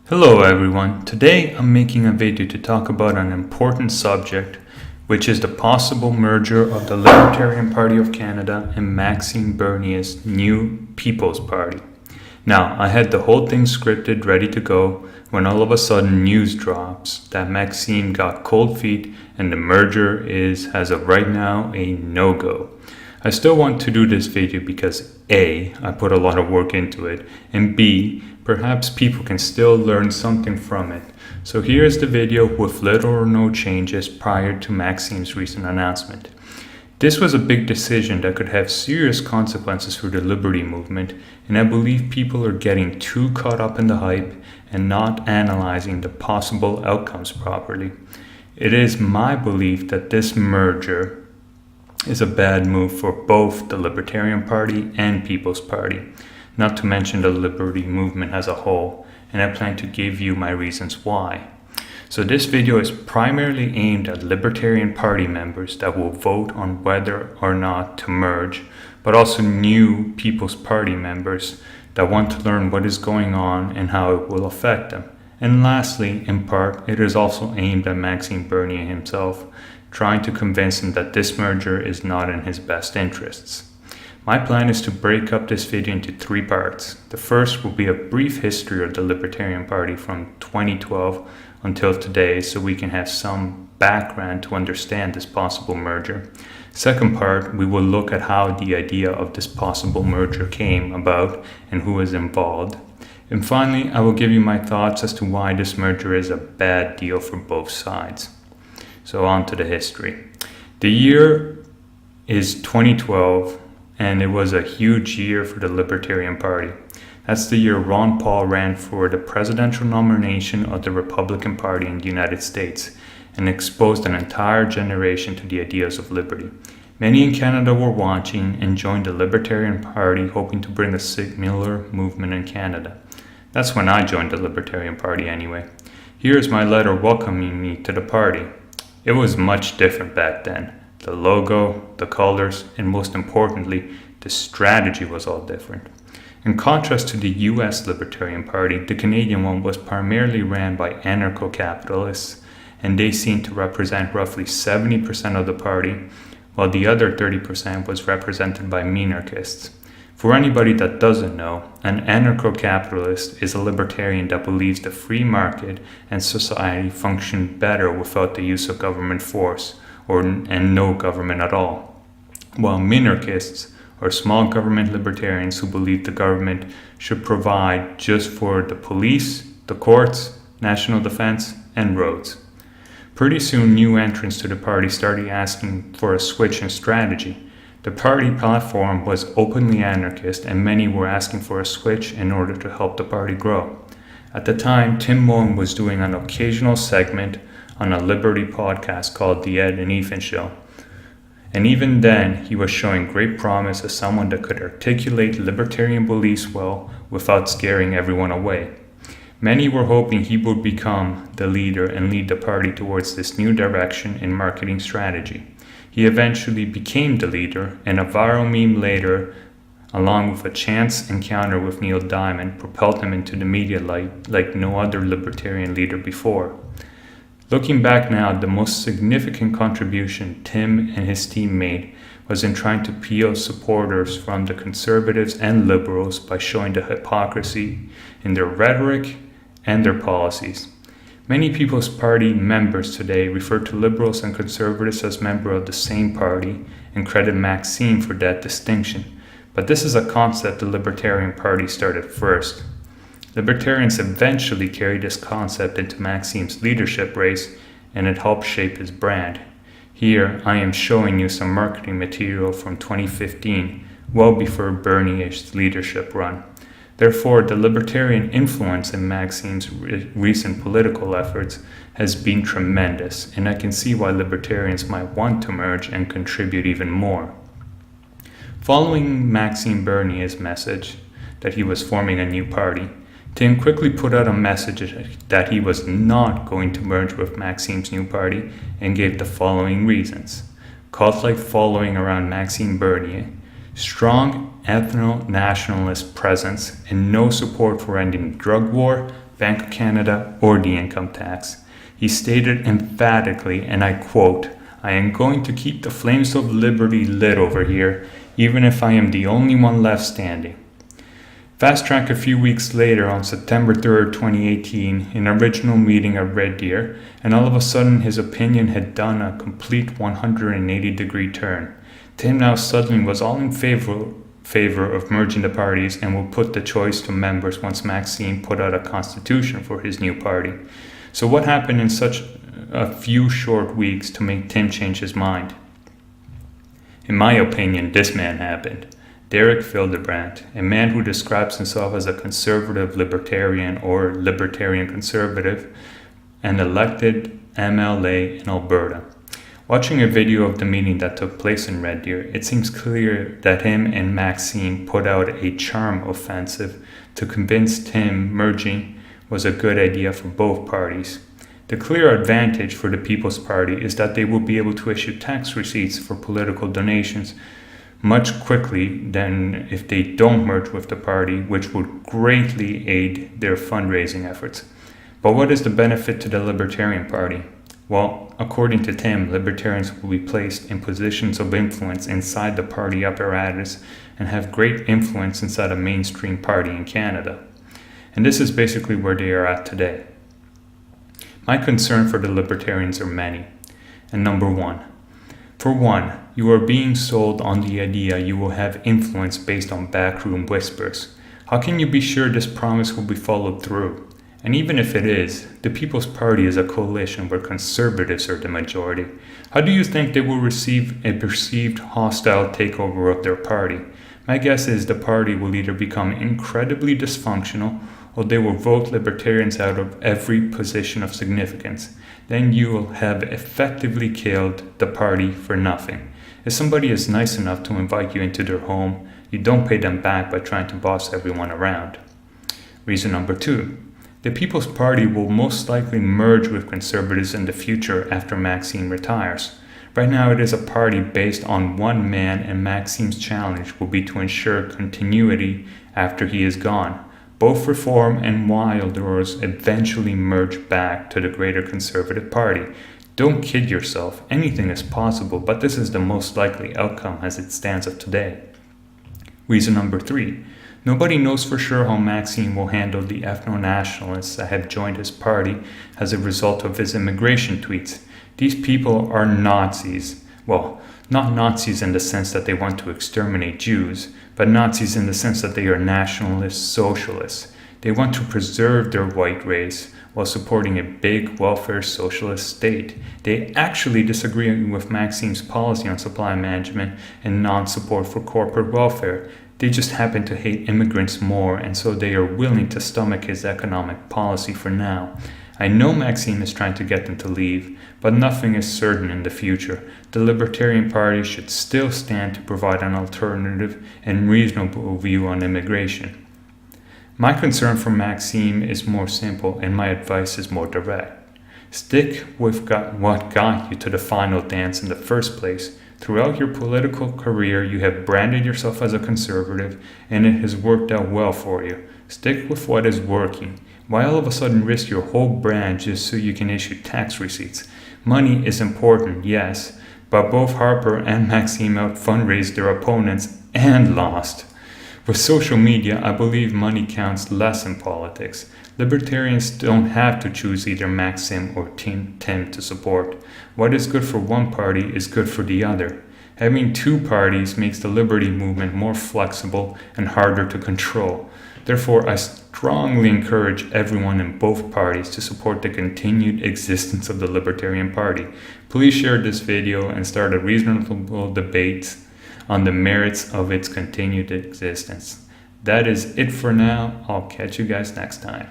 Hello everyone, today I'm making a video to talk about an important subject, which is the possible merger of the Libertarian Party of Canada and Maxime Bernier's new People's Party. Now, I had the whole thing scripted, ready to go, when all of a sudden news drops that Maxime got cold feet and the merger is, as of right now, a no-go. I still want to do this video because A, I put a lot of work into it, and B, perhaps people can still learn something from it. So here's the video with little or no changes prior to Maxime's recent announcement. This was a big decision that could have serious consequences for the liberty movement, and I believe people are getting too caught up in the hype and not analyzing the possible outcomes properly. It is my belief that this merger is a bad move for both the Libertarian Party and People's Party, not to mention the liberty movement as a whole, and I plan to give you my reasons why. So this video is primarily aimed at Libertarian Party members that will vote on whether or not to merge, but also new People's Party members that want to learn what is going on and how it will affect them. And lastly, in part, it is also aimed at Maxime Bernier himself, trying to convince him that this merger is not in his best interests. My plan is to break up this video into three parts. The first will be a brief history of the Libertarian Party from 2012 until today, so we can have some background to understand this possible merger. Second part, we will look at how the idea of this possible merger came about and who is involved. And finally, I will give you my thoughts as to why this merger is a bad deal for both sides. So on to the history. The year is 2012, and it was a huge year for the Libertarian Party. That's the year Ron Paul ran for the presidential nomination of the Republican Party in the United States and exposed an entire generation to the ideas of liberty. Many in Canada were watching and joined the Libertarian Party, hoping to bring a similar movement in Canada. That's when I joined the Libertarian Party anyway. Here is my letter welcoming me to the party. It was much different back then. The logo, the colors, and most importantly, the strategy was all different. In contrast to the US Libertarian Party, the Canadian one was primarily ran by anarcho-capitalists, and they seemed to represent roughly 70% of the party, while the other 30% was represented by minarchists. For anybody that doesn't know, an anarcho-capitalist is a libertarian that believes the free market and society function better without the use of government force, and no government at all. While minarchists are small government libertarians who believe the government should provide just for the police, the courts, national defense, and roads. Pretty soon, new entrants to the party started asking for a switch in strategy. The party platform was openly anarchist, and many were asking for a switch in order to help the party grow. At the time, Tim Moen was doing an occasional segment on a liberty podcast called The Ed and Ethan Show. And even then, he was showing great promise as someone that could articulate libertarian beliefs well without scaring everyone away. Many were hoping he would become the leader and lead the party towards this new direction in marketing strategy. He eventually became the leader, and a viral meme later, along with a chance encounter with Neil Diamond, propelled him into the media light like no other libertarian leader before. Looking back now, the most significant contribution Tim and his team made was in trying to peel supporters from the conservatives and liberals by showing the hypocrisy in their rhetoric and their policies. Many People's Party members today refer to liberals and conservatives as members of the same party and credit Maxime for that distinction. But this is a concept the Libertarian Party started first. Libertarians eventually carried this concept into Maxime's leadership race, and it helped shape his brand. Here, I am showing you some marketing material from 2015, well before Bernier's leadership run. Therefore, the libertarian influence in Maxime's recent political efforts has been tremendous, and I can see why libertarians might want to merge and contribute even more. Following Maxime Bernier's message that he was forming a new party, Tim quickly put out a message that he was not going to merge with Maxime's new party and gave the following reasons. Cult-like following around Maxime Bernier, strong ethno-nationalist presence, and no support for ending the drug war, Bank of Canada, or the income tax. He stated emphatically, and I quote, "I am going to keep the flames of liberty lit over here, even if I am the only one left standing." Fast track a few weeks later, on September 3rd, 2018, in an original meeting at Red Deer, and all of a sudden his opinion had done a complete 180-degree turn. Tim now suddenly was all in favor of merging the parties and will put the choice to members once Maxime put out a constitution for his new party. So what happened in such a few short weeks to make Tim change his mind? In my opinion, this man happened. Derek Fildebrandt, a man who describes himself as a conservative libertarian or libertarian conservative, an elected MLA in Alberta. Watching a video of the meeting that took place in Red Deer, it seems clear that him and Maxime put out a charm offensive to convince Tim merging was a good idea for both parties. The clear advantage for the People's Party is that they will be able to issue tax receipts for political donations much quickly than if they don't merge with the party, which would greatly aid their fundraising efforts. But what is the benefit to the Libertarian Party? Well, according to Tim, Libertarians will be placed in positions of influence inside the party apparatus and have great influence inside a mainstream party in Canada. And this is basically where they are at today. My concern for the Libertarians are many. And number one, for one, you are being sold on the idea you will have influence based on backroom whispers. How can you be sure this promise will be followed through? And even if it is, the People's Party is a coalition where conservatives are the majority. How do you think they will receive a perceived hostile takeover of their party? My guess is the party will either become incredibly dysfunctional or they will vote Libertarians out of every position of significance. Then you will have effectively killed the party for nothing. If somebody is nice enough to invite you into their home, you don't pay them back by trying to boss everyone around. Reason number two, the People's Party will most likely merge with conservatives in the future after Maxime retires. Right now it is a party based on one man, and Maxime's challenge will be to ensure continuity after he is gone. Both Reform and Wilders eventually merge back to the greater Conservative Party. Don't kid yourself, anything is possible, but this is the most likely outcome as it stands of today. Reason number three, nobody knows for sure how Maxime will handle the ethno-nationalists that have joined his party as a result of his immigration tweets. These people are Nazis. Well, not Nazis in the sense that they want to exterminate Jews, but Nazis in the sense that they are nationalist socialists. They want to preserve their white race while supporting a big welfare socialist state. They actually disagree with Maxime's policy on supply management and non-support for corporate welfare. They just happen to hate immigrants more, and so they are willing to stomach his economic policy for now. I know Maxime is trying to get them to leave, but nothing is certain in the future. The Libertarian Party should still stand to provide an alternative and reasonable view on immigration. My concern for Maxime is more simple, and my advice is more direct. Stick with what got you to the final dance in the first place. Throughout your political career, you have branded yourself as a conservative, and it has worked out well for you. Stick with what is working. Why all of a sudden risk your whole brand just so you can issue tax receipts? Money is important, yes, but both Harper and Maxime out fundraised their opponents and lost. With social media, I believe money counts less in politics. Libertarians don't have to choose either Maxime or Tim to support. What is good for one party is good for the other. Having two parties makes the liberty movement more flexible and harder to control. Therefore, I strongly encourage everyone in both parties to support the continued existence of the Libertarian Party. Please share this video and start a reasonable debate on the merits of its continued existence. That is it for now. I'll catch you guys next time.